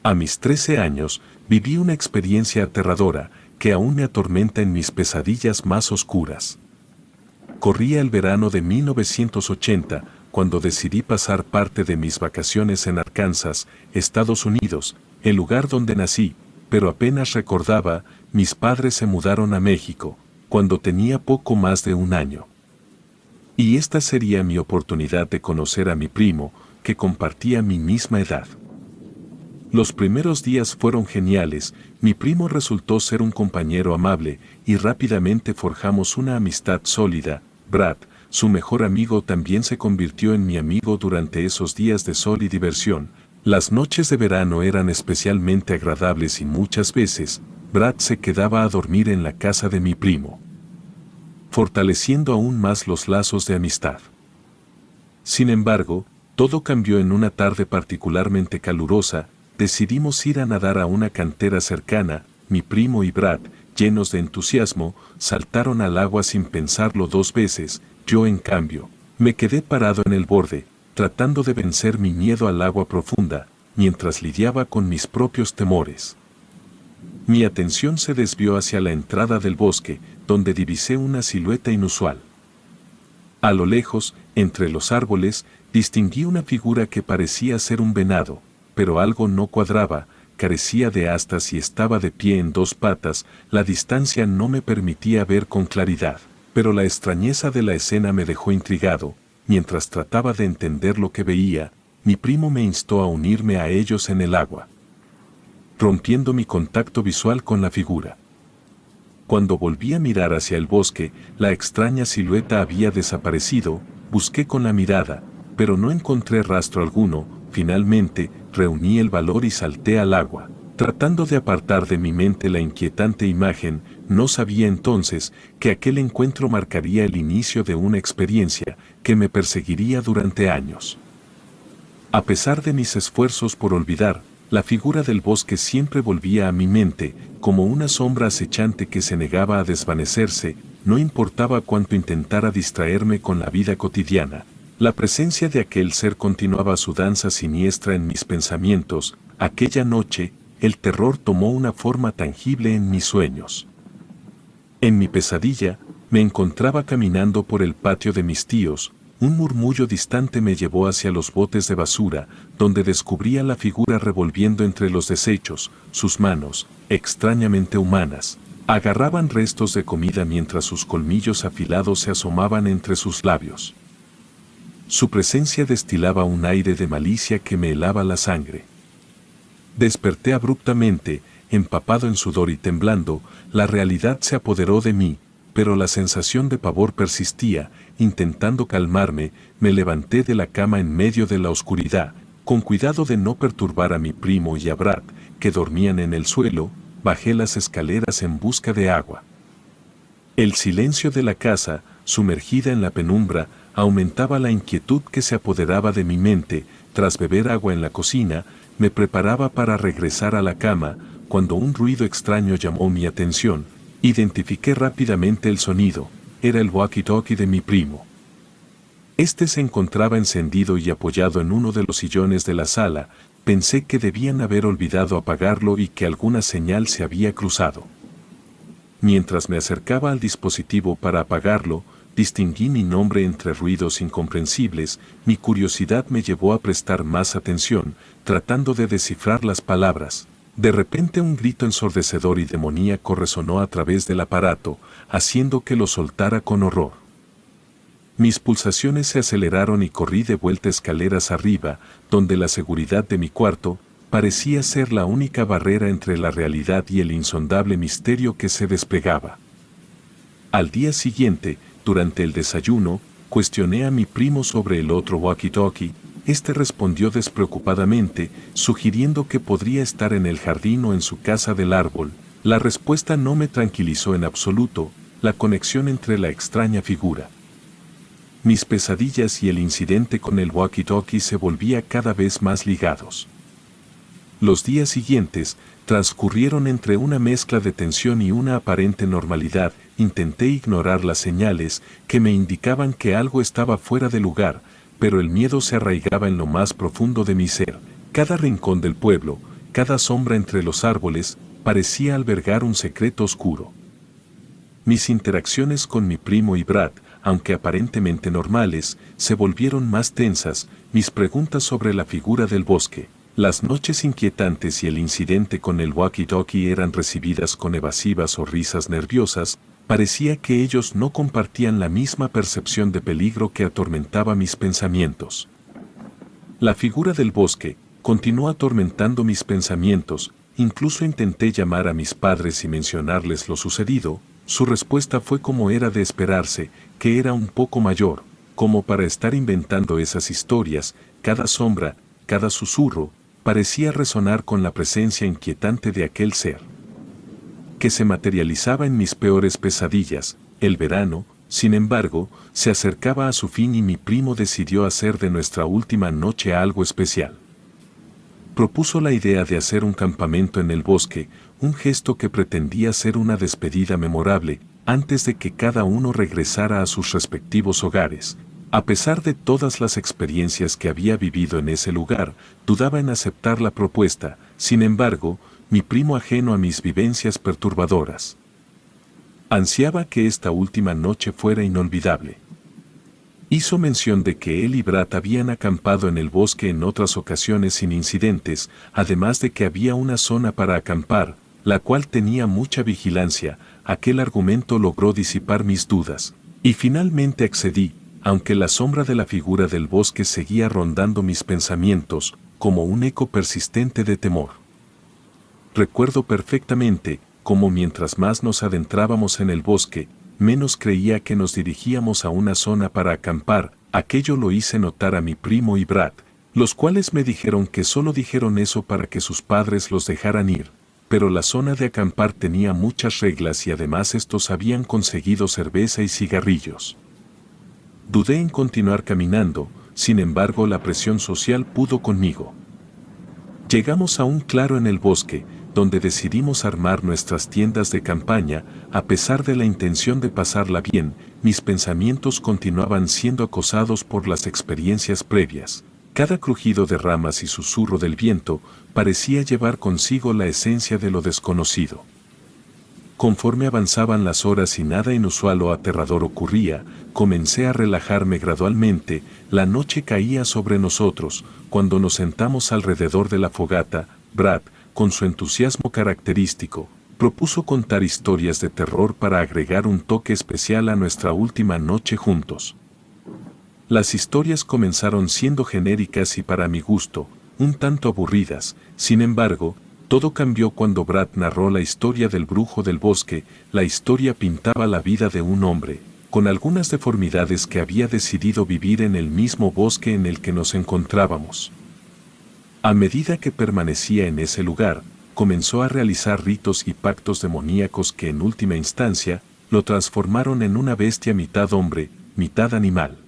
A mis 13 años, viví una experiencia aterradora que aún me atormenta en mis pesadillas más oscuras. Corría el verano de 1980, cuando decidí pasar parte de mis vacaciones en Arkansas, Estados Unidos, el lugar donde nací, pero apenas recordaba, mis padres se mudaron a México, cuando tenía poco más de un año. Y esta sería mi oportunidad de conocer a mi primo, que compartía mi misma edad. Los primeros días fueron geniales, mi primo resultó ser un compañero amable y rápidamente forjamos una amistad sólida. Brad, su mejor amigo, también se convirtió en mi amigo durante esos días de sol y diversión. Las noches de verano eran especialmente agradables y muchas veces, Brad se quedaba a dormir en la casa de mi primo, fortaleciendo aún más los lazos de amistad. Sin embargo, todo cambió en una tarde particularmente calurosa. Decidimos ir a nadar a una cantera cercana. Mi primo y Brad, llenos de entusiasmo, saltaron al agua sin pensarlo dos veces. Yo, en cambio, me quedé parado en el borde, tratando de vencer mi miedo al agua profunda, mientras lidiaba con mis propios temores. Mi atención se desvió hacia la entrada del bosque, donde divisé una silueta inusual. A lo lejos, entre los árboles, distinguí una figura que parecía ser un venado, pero algo no cuadraba, carecía de astas y estaba de pie en dos patas. La distancia no me permitía ver con claridad, pero la extrañeza de la escena me dejó intrigado. Mientras trataba de entender lo que veía, mi primo me instó a unirme a ellos en el agua, rompiendo mi contacto visual con la figura. Cuando volví a mirar hacia el bosque, la extraña silueta había desaparecido. Busqué con la mirada, pero no encontré rastro alguno. Finalmente, reuní el valor y salté al agua, tratando de apartar de mi mente la inquietante imagen. No sabía entonces que aquel encuentro marcaría el inicio de una experiencia que me perseguiría durante años. A pesar de mis esfuerzos por olvidar, la figura del bosque siempre volvía a mi mente, como una sombra acechante que se negaba a desvanecerse. No importaba cuánto intentara distraerme con la vida cotidiana, la presencia de aquel ser continuaba su danza siniestra en mis pensamientos. Aquella noche, el terror tomó una forma tangible en mis sueños. En mi pesadilla, me encontraba caminando por el patio de mis tíos. Un murmullo distante me llevó hacia los botes de basura, donde descubrí a la figura revolviendo entre los desechos. Sus manos, extrañamente humanas, agarraban restos de comida mientras sus colmillos afilados se asomaban entre sus labios. Su presencia destilaba un aire de malicia que me helaba la sangre. Desperté abruptamente, empapado en sudor y temblando. La realidad se apoderó de mí, pero la sensación de pavor persistía. Intentando calmarme, me levanté de la cama en medio de la oscuridad, con cuidado de no perturbar a mi primo y a Brad, que dormían en el suelo. Bajé las escaleras en busca de agua. El silencio de la casa, sumergida en la penumbra, aumentaba la inquietud que se apoderaba de mi mente. Tras beber agua en la cocina, me preparaba para regresar a la cama, cuando un ruido extraño llamó mi atención. Identifiqué rápidamente el sonido. Era el walkie-talkie de mi primo. Este se encontraba encendido y apoyado en uno de los sillones de la sala. Pensé que debían haber olvidado apagarlo y que alguna señal se había cruzado. Mientras me acercaba al dispositivo para apagarlo, distinguí mi nombre entre ruidos incomprensibles. Mi curiosidad me llevó a prestar más atención, tratando de descifrar las palabras. De repente un grito ensordecedor y demoníaco resonó a través del aparato, haciendo que lo soltara con horror. Mis pulsaciones se aceleraron y corrí de vuelta escaleras arriba, donde la seguridad de mi cuarto parecía ser la única barrera entre la realidad y el insondable misterio que se desplegaba. Al día siguiente, durante el desayuno, cuestioné a mi primo sobre el otro walkie-talkie. Este respondió despreocupadamente, sugiriendo que podría estar en el jardín o en su casa del árbol. La respuesta no me tranquilizó en absoluto. La conexión entre la extraña figura, mis pesadillas y el incidente con el walkie-talkie se volvía cada vez más ligados. Los días siguientes transcurrieron entre una mezcla de tensión y una aparente normalidad. Intenté ignorar las señales que me indicaban que algo estaba fuera de lugar, pero el miedo se arraigaba en lo más profundo de mi ser. Cada rincón del pueblo, cada sombra entre los árboles parecía albergar un secreto oscuro. Mis interacciones con mi primo y Brad, aunque aparentemente normales, se volvieron más tensas, mis preguntas sobre la figura del bosque, las noches inquietantes y el incidente con el walkie-talkie eran recibidas con evasivas o risas nerviosas, parecía que ellos no compartían la misma percepción de peligro que atormentaba mis pensamientos. La figura del bosque continuó atormentando mis pensamientos, incluso intenté llamar a mis padres y mencionarles lo sucedido. Su respuesta fue como era de esperarse, que era un poco mayor, como para estar inventando esas historias. Cada sombra, cada susurro, parecía resonar con la presencia inquietante de aquel ser, que se materializaba en mis peores pesadillas. El verano, sin embargo, se acercaba a su fin y mi primo decidió hacer de nuestra última noche algo especial. Propuso la idea de hacer un campamento en el bosque, un gesto que pretendía ser una despedida memorable, antes de que cada uno regresara a sus respectivos hogares. A pesar de todas las experiencias que había vivido en ese lugar, dudaba en aceptar la propuesta. Sin embargo, mi primo, ajeno a mis vivencias perturbadoras, ansiaba que esta última noche fuera inolvidable. Hizo mención de que él y Brad habían acampado en el bosque en otras ocasiones sin incidentes, además de que había una zona para acampar, la cual tenía mucha vigilancia. Aquel argumento logró disipar mis dudas, y finalmente accedí, aunque la sombra de la figura del bosque seguía rondando mis pensamientos, como un eco persistente de temor. Recuerdo perfectamente cómo mientras más nos adentrábamos en el bosque, menos creía que nos dirigíamos a una zona para acampar. Aquello lo hice notar a mi primo y Brad, los cuales me dijeron que solo dijeron eso para que sus padres los dejaran ir, pero la zona de acampar tenía muchas reglas y además estos habían conseguido cerveza y cigarrillos. Dudé en continuar caminando, sin embargo la presión social pudo conmigo. Llegamos a un claro en el bosque, donde decidimos armar nuestras tiendas de campaña. A pesar de la intención de pasarla bien, mis pensamientos continuaban siendo acosados por las experiencias previas. Cada crujido de ramas y susurro del viento parecía llevar consigo la esencia de lo desconocido. Conforme avanzaban las horas y nada inusual o aterrador ocurría, comencé a relajarme gradualmente. La noche caía sobre nosotros. Cuando nos sentamos alrededor de la fogata, Brad, con su entusiasmo característico, propuso contar historias de terror para agregar un toque especial a nuestra última noche juntos. Las historias comenzaron siendo genéricas y, para mi gusto, un tanto aburridas. Sin embargo, todo cambió cuando Brad narró la historia del brujo del bosque. La historia pintaba la vida de un hombre, con algunas deformidades, que había decidido vivir en el mismo bosque en el que nos encontrábamos. A medida que permanecía en ese lugar, comenzó a realizar ritos y pactos demoníacos que en última instancia lo transformaron en una bestia mitad hombre, mitad animal.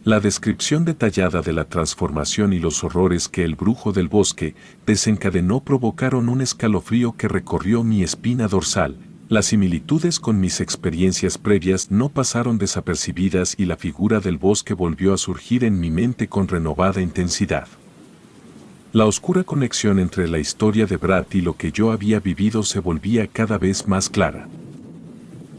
La descripción detallada de la transformación y los horrores que el brujo del bosque desencadenó provocaron un escalofrío que recorrió mi espina dorsal. Las similitudes con mis experiencias previas no pasaron desapercibidas y la figura del bosque volvió a surgir en mi mente con renovada intensidad. La oscura conexión entre la historia de Brad y lo que yo había vivido se volvía cada vez más clara.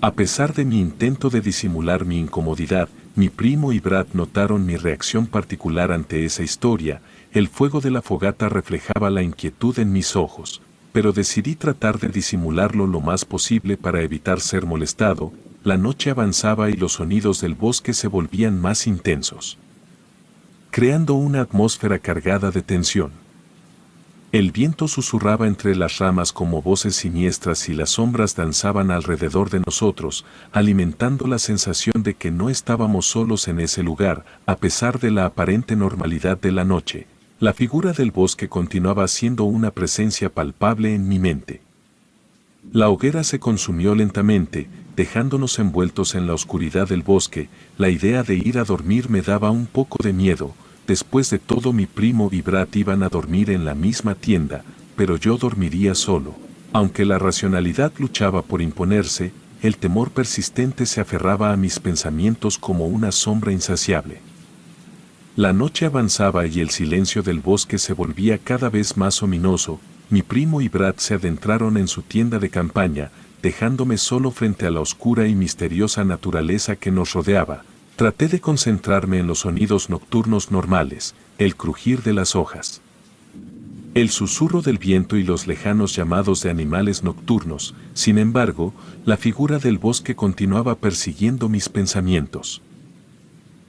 A pesar de mi intento de disimular mi incomodidad, mi primo y Brad notaron mi reacción particular ante esa historia. El fuego de la fogata reflejaba la inquietud en mis ojos, pero decidí tratar de disimularlo lo más posible para evitar ser molestado. La noche avanzaba y los sonidos del bosque se volvían más intensos, creando una atmósfera cargada de tensión. El viento susurraba entre las ramas como voces siniestras y las sombras danzaban alrededor de nosotros, alimentando la sensación de que no estábamos solos en ese lugar. A pesar de la aparente normalidad de la noche, la figura del bosque continuaba siendo una presencia palpable en mi mente. La hoguera se consumió lentamente, dejándonos envueltos en la oscuridad del bosque. La idea de ir a dormir me daba un poco de miedo. Después de todo, mi primo y Brad iban a dormir en la misma tienda, pero yo dormiría solo. Aunque la racionalidad luchaba por imponerse, el temor persistente se aferraba a mis pensamientos como una sombra insaciable. La noche avanzaba y el silencio del bosque se volvía cada vez más ominoso. Mi primo y Brad se adentraron en su tienda de campaña, dejándome solo frente a la oscura y misteriosa naturaleza que nos rodeaba. Traté de concentrarme en los sonidos nocturnos normales, el crujir de las hojas, el susurro del viento y los lejanos llamados de animales nocturnos. Sin embargo, la figura del bosque continuaba persiguiendo mis pensamientos.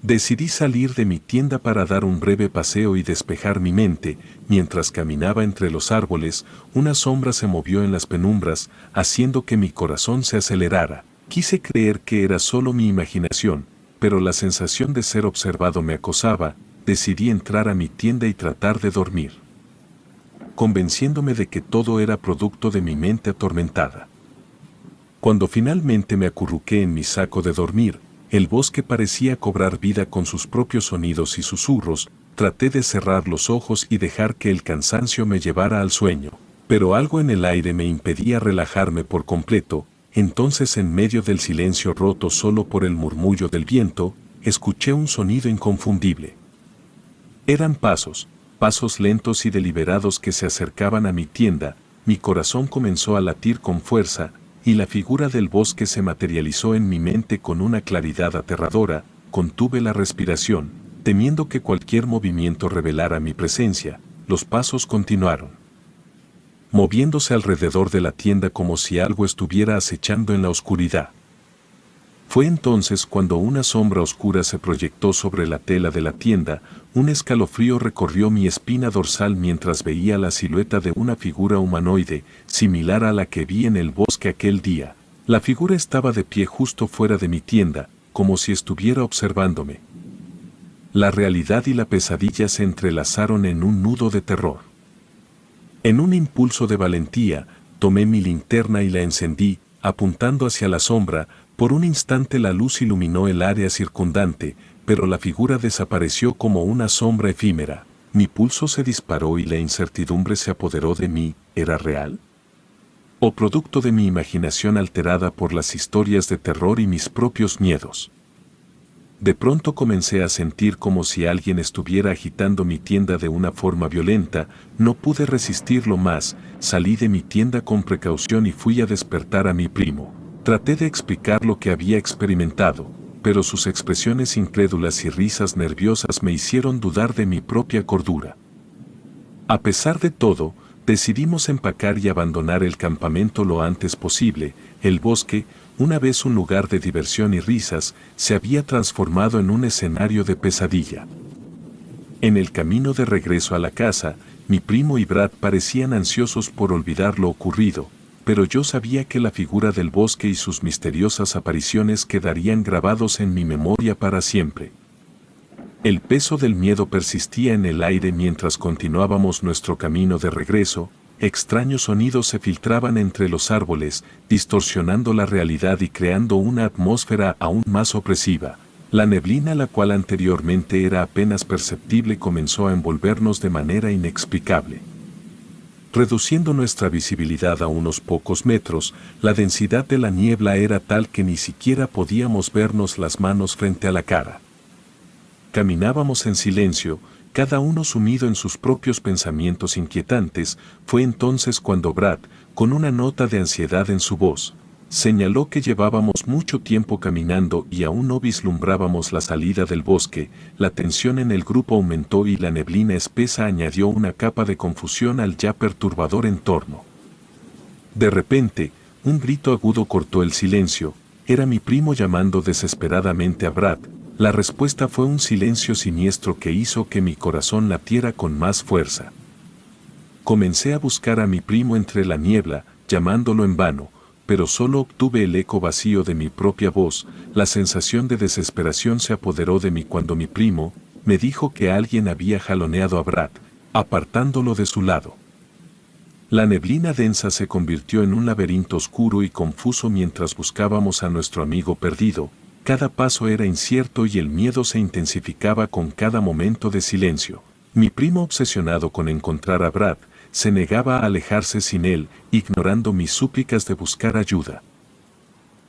Decidí salir de mi tienda para dar un breve paseo y despejar mi mente. Mientras caminaba entre los árboles, una sombra se movió en las penumbras, haciendo que mi corazón se acelerara. Quise creer que era solo mi imaginación, pero la sensación de ser observado me acosaba. Decidí entrar a mi tienda y tratar de dormir, convenciéndome de que todo era producto de mi mente atormentada. Cuando finalmente me acurruqué en mi saco de dormir, el bosque parecía cobrar vida con sus propios sonidos y susurros. Traté de cerrar los ojos y dejar que el cansancio me llevara al sueño, pero algo en el aire me impedía relajarme por completo. Entonces, en medio del silencio roto solo por el murmullo del viento, escuché un sonido inconfundible. Eran pasos lentos y deliberados que se acercaban a mi tienda. Mi corazón comenzó a latir con fuerza, y la figura del bosque se materializó en mi mente con una claridad aterradora. Contuve la respiración, temiendo que cualquier movimiento revelara mi presencia. Los pasos continuaron, moviéndose alrededor de la tienda como si algo estuviera acechando en la oscuridad. Fue entonces cuando una sombra oscura se proyectó sobre la tela de la tienda. Un escalofrío recorrió mi espina dorsal mientras veía la silueta de una figura humanoide, similar a la que vi en el bosque aquel día. La figura estaba de pie justo fuera de mi tienda, como si estuviera observándome. La realidad y la pesadilla se entrelazaron en un nudo de terror. En un impulso de valentía, tomé mi linterna y la encendí, apuntando hacia la sombra. Por un instante la luz iluminó el área circundante, pero la figura desapareció como una sombra efímera. Mi pulso se disparó y la incertidumbre se apoderó de mí. ¿Era real? ¿O producto de mi imaginación alterada por las historias de terror y mis propios miedos? De pronto comencé a sentir como si alguien estuviera agitando mi tienda de una forma violenta. No pude resistirlo más. Salí de mi tienda con precaución y fui a despertar a mi primo. Traté de explicar lo que había experimentado, pero sus expresiones incrédulas y risas nerviosas me hicieron dudar de mi propia cordura. A pesar de todo, decidimos empacar y abandonar el campamento lo antes posible. El bosque, una vez un lugar de diversión y risas, se había transformado en un escenario de pesadilla. En el camino de regreso a la casa, mi primo y Brad parecían ansiosos por olvidar lo ocurrido, pero yo sabía que la figura del bosque y sus misteriosas apariciones quedarían grabados en mi memoria para siempre. El peso del miedo persistía en el aire mientras continuábamos nuestro camino de regreso. Extraños sonidos se filtraban entre los árboles, distorsionando la realidad y creando una atmósfera aún más opresiva. La neblina, la cual anteriormente era apenas perceptible, comenzó a envolvernos de manera inexplicable, reduciendo nuestra visibilidad a unos pocos metros. La densidad de la niebla era tal que ni siquiera podíamos vernos las manos frente a la cara. Caminábamos en silencio, cada uno sumido en sus propios pensamientos inquietantes. Fue entonces cuando Brad, con una nota de ansiedad en su voz, señaló que llevábamos mucho tiempo caminando y aún no vislumbrábamos la salida del bosque. La tensión en el grupo aumentó y la neblina espesa añadió una capa de confusión al ya perturbador entorno. De repente, un grito agudo cortó el silencio. Era mi primo llamando desesperadamente a Brad. La respuesta fue un silencio siniestro que hizo que mi corazón latiera con más fuerza. Comencé a buscar a mi primo entre la niebla, llamándolo en vano, pero solo obtuve el eco vacío de mi propia voz. La sensación de desesperación se apoderó de mí cuando mi primo me dijo que alguien había jaloneado a Brad, apartándolo de su lado. La neblina densa se convirtió en un laberinto oscuro y confuso mientras buscábamos a nuestro amigo perdido. Cada paso era incierto y el miedo se intensificaba con cada momento de silencio. Mi primo, obsesionado con encontrar a Brad, se negaba a alejarse sin él, ignorando mis súplicas de buscar ayuda.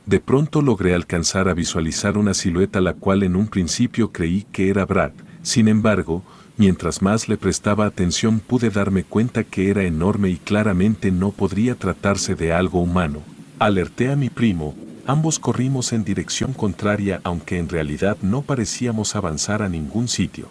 De pronto logré alcanzar a visualizar una silueta la cual en un principio creí que era Brad. Sin embargo, mientras más le prestaba atención pude darme cuenta que era enorme y claramente no podría tratarse de algo humano. Alerté a mi primo, ambos corrimos en dirección contraria aunque en realidad no parecíamos avanzar a ningún sitio.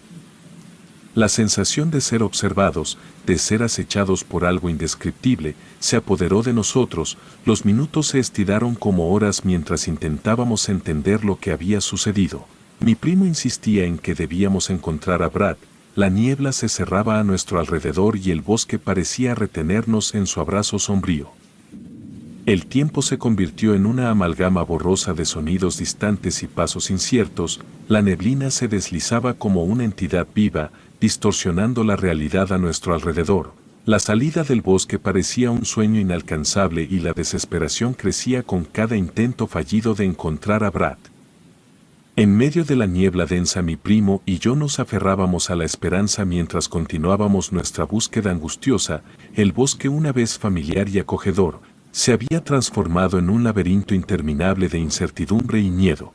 La sensación de ser observados, de ser acechados por algo indescriptible, se apoderó de nosotros. Los minutos se estiraron como horas mientras intentábamos entender lo que había sucedido. Mi primo insistía en que debíamos encontrar a Brad. La niebla se cerraba a nuestro alrededor y el bosque parecía retenernos en su abrazo sombrío. El tiempo se convirtió en una amalgama borrosa de sonidos distantes y pasos inciertos. La neblina se deslizaba como una entidad viva, distorsionando la realidad a nuestro alrededor. La salida del bosque parecía un sueño inalcanzable y la desesperación crecía con cada intento fallido de encontrar a Brad. En medio de la niebla densa mi primo y yo nos aferrábamos a la esperanza mientras continuábamos nuestra búsqueda angustiosa. El bosque, una vez familiar y acogedor, se había transformado en un laberinto interminable de incertidumbre y miedo.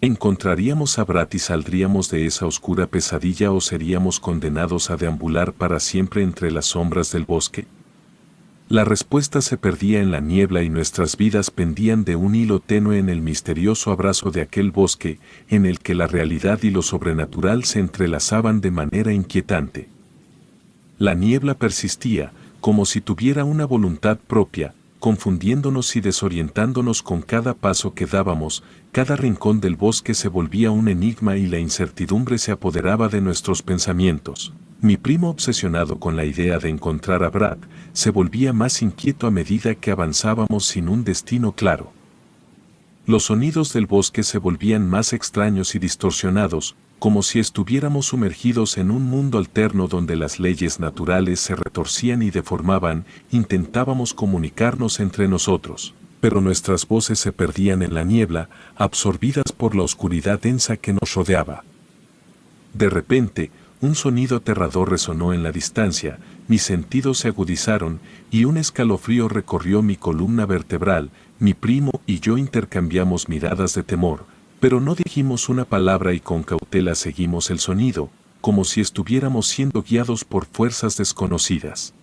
¿Encontraríamos a Brad y saldríamos de esa oscura pesadilla o seríamos condenados a deambular para siempre entre las sombras del bosque? La respuesta se perdía en la niebla y nuestras vidas pendían de un hilo tenue en el misterioso abrazo de aquel bosque, en el que la realidad y lo sobrenatural se entrelazaban de manera inquietante. La niebla persistía, como si tuviera una voluntad propia, confundiéndonos y desorientándonos con cada paso que dábamos. Cada rincón del bosque se volvía un enigma y la incertidumbre se apoderaba de nuestros pensamientos. Mi primo, obsesionado con la idea de encontrar a Brad, se volvía más inquieto a medida que avanzábamos sin un destino claro. Los sonidos del bosque se volvían más extraños y distorsionados, como si estuviéramos sumergidos en un mundo alterno donde las leyes naturales se retorcían y deformaban. Intentábamos comunicarnos entre nosotros, pero nuestras voces se perdían en la niebla, absorbidas por la oscuridad densa que nos rodeaba. De repente, un sonido aterrador resonó en la distancia, mis sentidos se agudizaron y un escalofrío recorrió mi columna vertebral. Mi primo y yo intercambiamos miradas de temor, pero no dijimos una palabra y con cautela seguimos el sonido, como si estuviéramos siendo guiados por fuerzas desconocidas.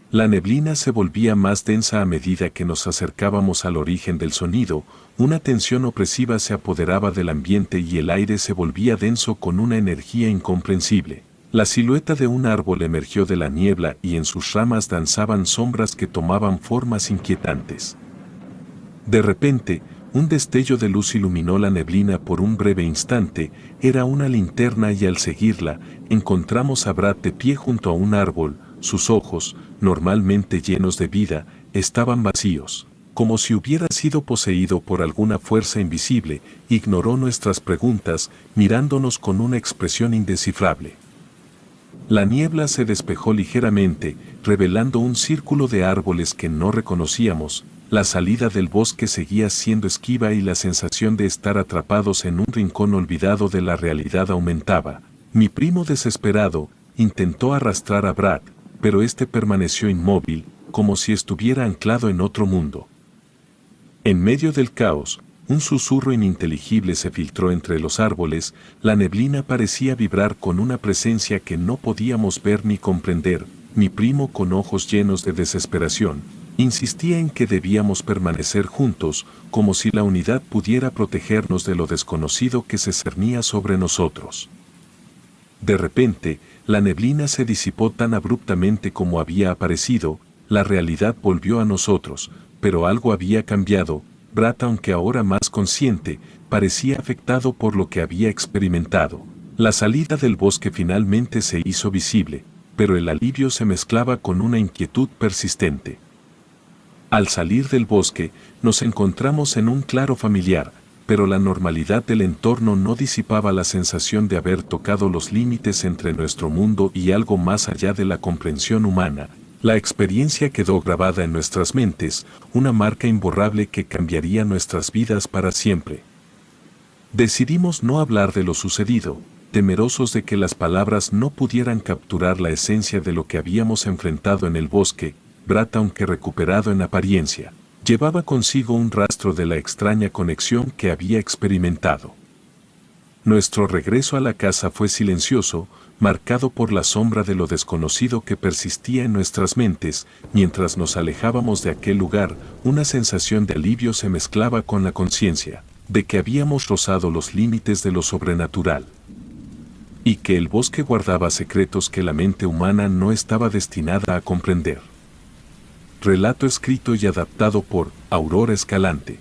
La neblina se volvía más densa a medida que nos acercábamos al origen del sonido. Una tensión opresiva se apoderaba del ambiente y el aire se volvía denso con una energía incomprensible. La silueta de un árbol emergió de la niebla y en sus ramas danzaban sombras que tomaban formas inquietantes. De repente, un destello de luz iluminó la neblina por un breve instante. Era una linterna y al seguirla, encontramos a Brad de pie junto a un árbol. Sus ojos, normalmente llenos de vida, estaban vacíos, como si hubiera sido poseído por alguna fuerza invisible. Ignoró nuestras preguntas, mirándonos con una expresión indescifrable. La niebla se despejó ligeramente, revelando un círculo de árboles que no reconocíamos. La salida del bosque seguía siendo esquiva y la sensación de estar atrapados en un rincón olvidado de la realidad aumentaba. Mi primo, desesperado, intentó arrastrar a Brad, pero este permaneció inmóvil, como si estuviera anclado en otro mundo. En medio del caos, un susurro ininteligible se filtró entre los árboles. La neblina parecía vibrar con una presencia que no podíamos ver ni comprender. Mi primo, con ojos llenos de desesperación, insistía en que debíamos permanecer juntos, como si la unidad pudiera protegernos de lo desconocido que se cernía sobre nosotros. De repente, la neblina se disipó tan abruptamente como había aparecido. La realidad volvió a nosotros, pero algo había cambiado. Brad, aunque ahora más consciente, parecía afectado por lo que había experimentado. La salida del bosque finalmente se hizo visible, pero el alivio se mezclaba con una inquietud persistente. Al salir del bosque, nos encontramos en un claro familiar, pero la normalidad del entorno no disipaba la sensación de haber tocado los límites entre nuestro mundo y algo más allá de la comprensión humana. La experiencia quedó grabada en nuestras mentes, una marca imborrable que cambiaría nuestras vidas para siempre. Decidimos no hablar de lo sucedido, temerosos de que las palabras no pudieran capturar la esencia de lo que habíamos enfrentado en el bosque. Brad, aunque recuperado en apariencia, llevaba consigo un rastro de la extraña conexión que había experimentado. Nuestro regreso a la casa fue silencioso, marcado por la sombra de lo desconocido que persistía en nuestras mentes. Mientras nos alejábamos de aquel lugar, una sensación de alivio se mezclaba con la conciencia de que habíamos rozado los límites de lo sobrenatural y que el bosque guardaba secretos que la mente humana no estaba destinada a comprender. Relato escrito y adaptado por Aurora Escalante.